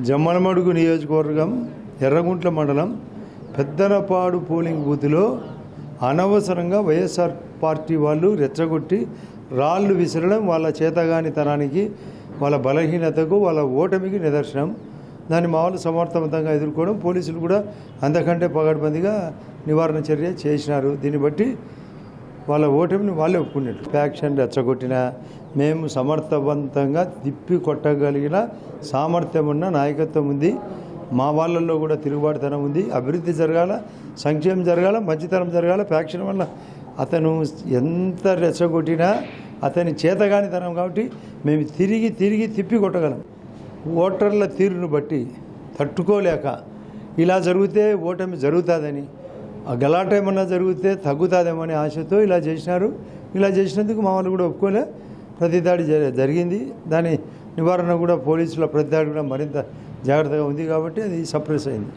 జమ్మలమడుగు నియోజకవర్గం ఎర్రగుంట్ల మండలం పెద్దనపాడు పోలింగ్ బూత్లో అనవసరంగా వైఎస్ఆర్ పార్టీ వాళ్ళు రెచ్చగొట్టి రాళ్ళు విసరడం వాళ్ళ చేతగానితనానికి, వాళ్ళ బలహీనతకు, వాళ్ళ ఓటమికి నిదర్శనం. దాన్ని మా వాళ్ళు సమర్థవంతంగా ఎదుర్కోవడం, పోలీసులు కూడా అంతకంటే పగడ్బందీగా నివారణ చర్య చేసినారు. దీన్ని బట్టి వాళ్ళ ఓటమిని వాళ్ళే ఒప్పుకున్నట్లు. ఫ్యాక్షన్ రెచ్చగొట్టిన మేము సమర్థవంతంగా తిప్పి కొట్టగలిగిన సామర్థ్యం ఉన్న నాయకత్వం ఉంది. మా వాళ్ళల్లో కూడా తిరుగుబాటుతనం ఉంది. అభివృద్ధి జరగాల, సంక్షేమం జరగాల, మంచితనం జరగాల. ఫ్యాక్షన్ వల్ల అతను ఎంత రెచ్చగొట్టినా అతని చేతగానితనం కాబట్టి మేము తిరిగి తిప్పి కొట్టగలం. ఓటర్ల తీరును బట్టి తట్టుకోలేక ఇలా జరిగితే ఓటమి జరుగుతుందని, ఆ గలాట ఏమన్నా జరిగితే తగ్గుతుందేమనే ఆశతో ఇలా చేసినారు. ఇలా చేసినందుకు మా వాళ్ళు కూడా ఒప్పుకోలే. ప్రతిదాడి జరిగింది. దాని నివారణ కూడా పోలీసుల ప్రతిదాడి కూడా మరింత జాగ్రత్తగా ఉంది కాబట్టి అది సప్రెస్ అయింది.